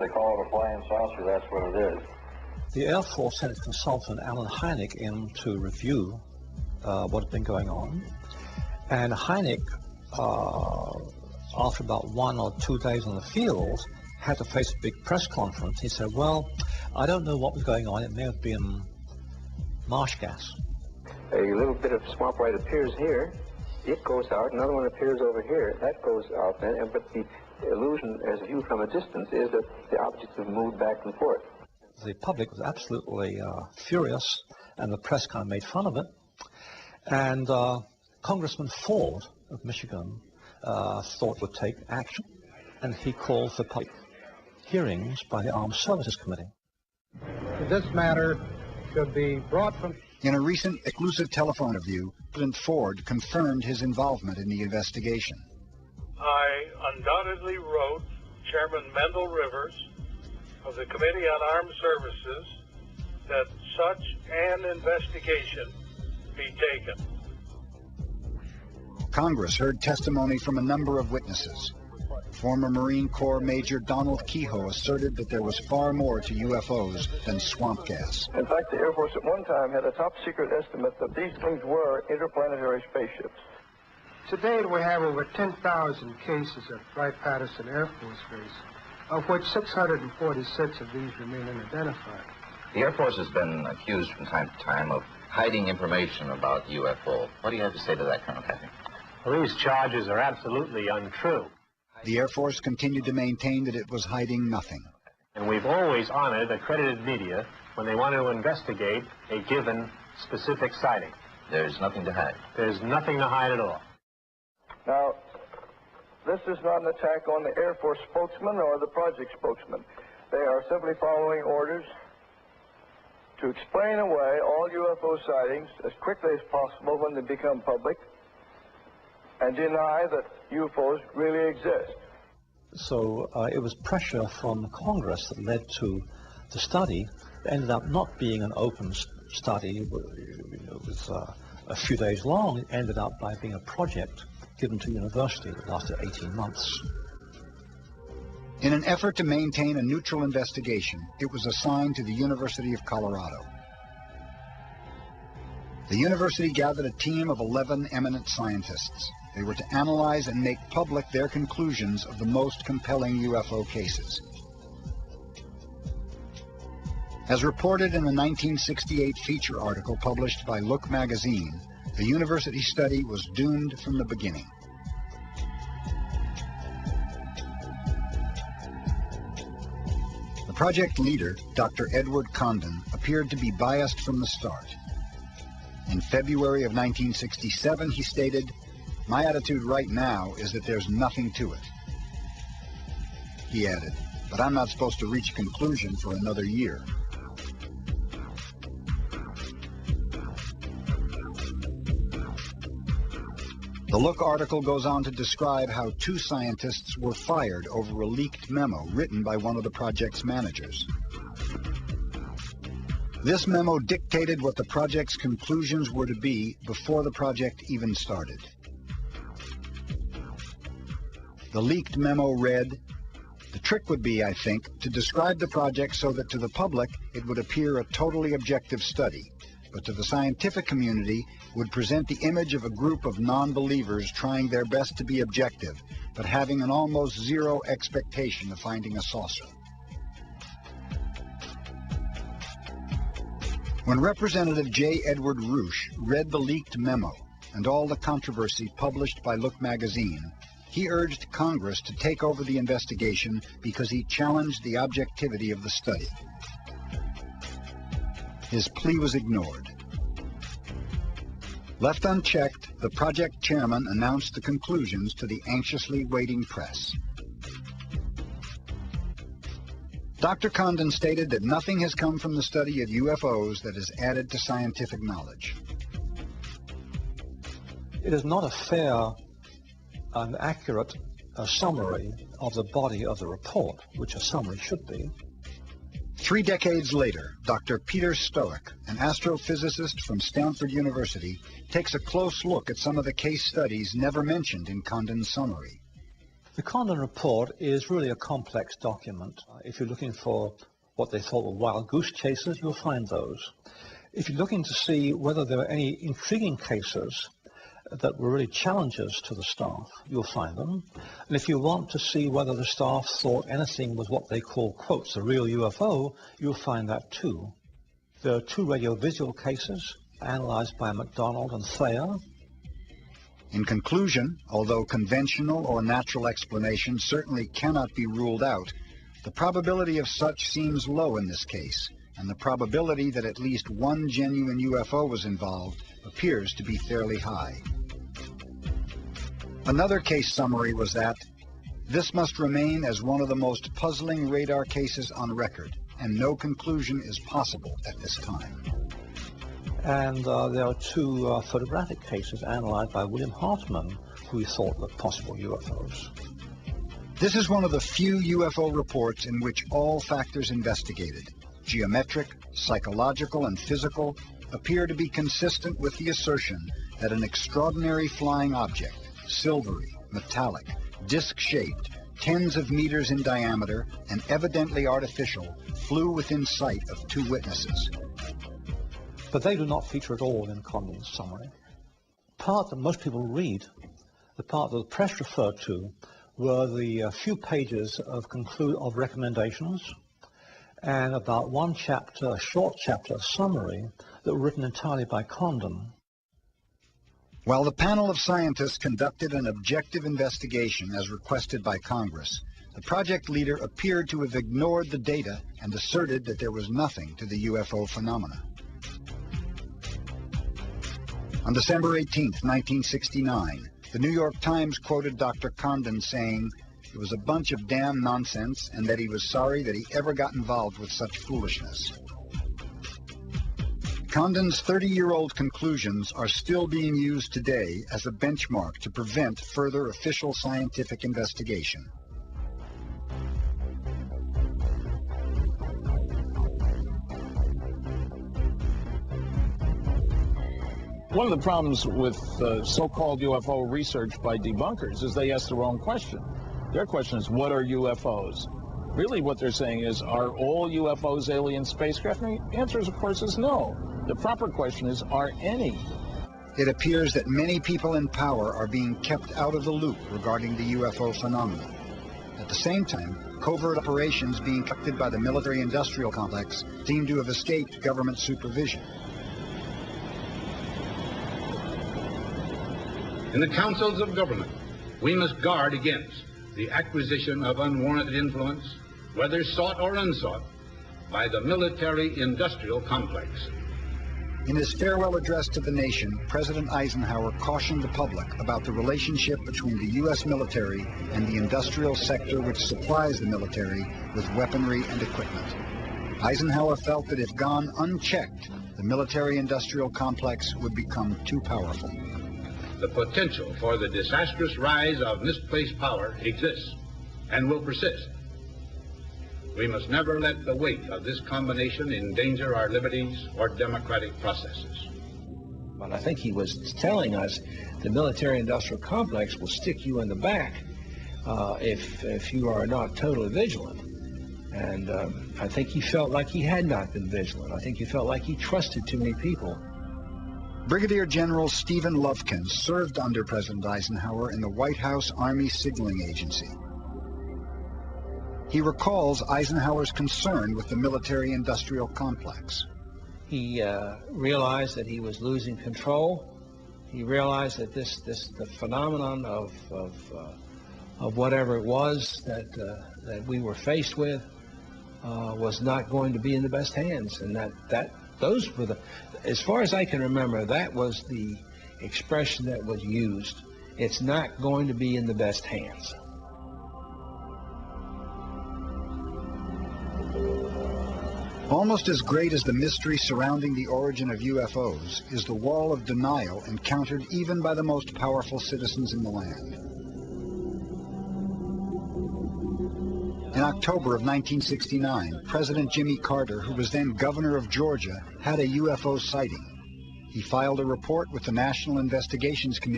They call it a flying saucer, that's what it is. The Air Force sent its consultant, Alan Hynek, in to review what had been going on. And Hynek, after about 1 or 2 days on the field, had to face a big press conference. He said, well, I don't know what was going on. It may have been marsh gas. A little bit of swamp light appears here. It goes out. Another one appears over here. That goes out. But the illusion, as viewed from a distance, is that the objects have moved back and forth. The public was absolutely furious, and the press kind of made fun of it. And Congressman Ford of Michigan thought would take action, and he called for public hearings by the Armed Services Committee. This matter should be brought from... In a recent exclusive telephone interview, President Ford confirmed his involvement in the investigation. I undoubtedly wrote Chairman Mendel Rivers of the Committee on Armed Services that such an investigation be taken. Congress heard testimony from a number of witnesses. Former Marine Corps Major Donald Kehoe asserted that there was far more to UFOs than swamp gas. In fact, the Air Force at one time had a top-secret estimate that these things were interplanetary spaceships. To date, we have over 10,000 cases at Wright-Patterson Air Force Base, of which 646 of these remain unidentified. The Air Force has been accused from time to time of hiding information about UFO. What do you have to say to that, Colonel Cathy? Well, these charges are absolutely untrue. The Air Force continued to maintain that it was hiding nothing. And we've always honored accredited media when they want to investigate a given specific sighting. There's nothing to hide. There's nothing to hide at all. Now, this is not an attack on the Air Force spokesman or the project spokesman. They are simply following orders to explain away all UFO sightings as quickly as possible when they become public and deny that UFOs really exist. So it was pressure from Congress that led to the study. It ended up not being an open study. It was a few days long. It ended up by being a project given to university that lasted 18 months. In an effort to maintain a neutral investigation, it was assigned to the University of Colorado. The university gathered a team of 11 eminent scientists. They were to analyze and make public their conclusions of the most compelling UFO cases. As reported in the 1968 feature article published by Look magazine, the university study was doomed from the beginning. The project leader, Dr. Edward Condon, appeared to be biased from the start. In February of 1967, he stated, "My attitude right now is that there's nothing to it." He added, "But I'm not supposed to reach a conclusion for another year." The Look article goes on to describe how 2 scientists were fired over a leaked memo written by one of the project's managers. This memo dictated what the project's conclusions were to be before the project even started. The leaked memo read, "The trick would be, I think, to describe the project so that to the public it would appear a totally objective study, but to the scientific community would present the image of a group of non-believers trying their best to be objective, but having an almost zero expectation of finding a saucer." When Representative J. Edward Roosh read the leaked memo and all the controversy published by Look magazine, he urged Congress to take over the investigation because he challenged the objectivity of the study. His plea was ignored. Left unchecked, the project chairman announced the conclusions to the anxiously waiting press. Dr. Condon stated that nothing has come from the study of UFOs that has added to scientific knowledge. It is not a fair and accurate summary of the body of the report, which a summary should be. 3 decades later, Dr. Peter Stoic, an astrophysicist from Stanford University, takes a close look at some of the case studies never mentioned in Condon's summary. The Condon report is really a complex document. If you're looking for what they thought were wild goose chases, you'll find those. If you're looking to see whether there are any intriguing cases that were really challenges to the staff, you'll find them. And if you want to see whether the staff thought anything was what they call, quotes, a real UFO, you'll find that too. There are 2 radiovisual cases analyzed by MacDonald and Thayer. In conclusion, although conventional or natural explanation certainly cannot be ruled out, the probability of such seems low in this case, and the probability that at least one genuine UFO was involved appears to be fairly high. Another case summary was that this must remain as one of the most puzzling radar cases on record, and no conclusion is possible at this time. And there are 2 photographic cases analyzed by William Hartman, who he thought were possible UFOs. This is one of the few UFO reports in which all factors investigated, geometric, psychological, and physical, appear to be consistent with the assertion that an extraordinary flying object, silvery, metallic, disc-shaped, tens of meters in diameter, and evidently artificial, flew within sight of 2 witnesses. But they do not feature at all in Condon's summary. The part that most people read, the part that the press referred to, were the few pages of recommendations and about 1 chapter, a short chapter summary that were written entirely by Condon. While the panel of scientists conducted an objective investigation as requested by Congress, the project leader appeared to have ignored the data and asserted that there was nothing to the UFO phenomena. On December 18, 1969, the New York Times quoted Dr. Condon saying it was a bunch of damn nonsense and that he was sorry that he ever got involved with such foolishness. Condon's 30-year-old conclusions are still being used today as a benchmark to prevent further official scientific investigation. One of the problems with so-called UFO research by debunkers is they ask the wrong question. Their question is, what are UFOs? Really what they're saying is, are all UFOs alien spacecraft? And the answer, of course, is no. The proper question is, are any? It appears that many people in power are being kept out of the loop regarding the UFO phenomenon. At the same time, covert operations being conducted by the military-industrial complex seem to have escaped government supervision. In the councils of government, we must guard against the acquisition of unwarranted influence, whether sought or unsought, by the military-industrial complex. In his farewell address to the nation, President Eisenhower cautioned the public about the relationship between the U.S. military and the industrial sector which supplies the military with weaponry and equipment. Eisenhower felt that if gone unchecked, the military-industrial complex would become too powerful. The potential for the disastrous rise of misplaced power exists and will persist. We must never let the weight of this combination endanger our liberties or democratic processes. But I think he was telling us the military-industrial complex will stick you in the back if you are not totally vigilant. And I think he felt like he had not been vigilant. I think he felt like he trusted too many people. Brigadier General Stephen Lovkin served under President Eisenhower in the White House Army Signaling Agency. He recalls Eisenhower's concern with the military-industrial complex. He realized that he was losing control. He realized that the phenomenon of whatever it was that we were faced with was not going to be in the best hands, and those were as far as I can remember, that was the expression that was used. It's not going to be in the best hands. Almost as great as the mystery surrounding the origin of UFOs is the wall of denial encountered even by the most powerful citizens in the land. In October of 1969, President Jimmy Carter, who was then governor of Georgia, had a UFO sighting. He filed a report with the National Investigations Committee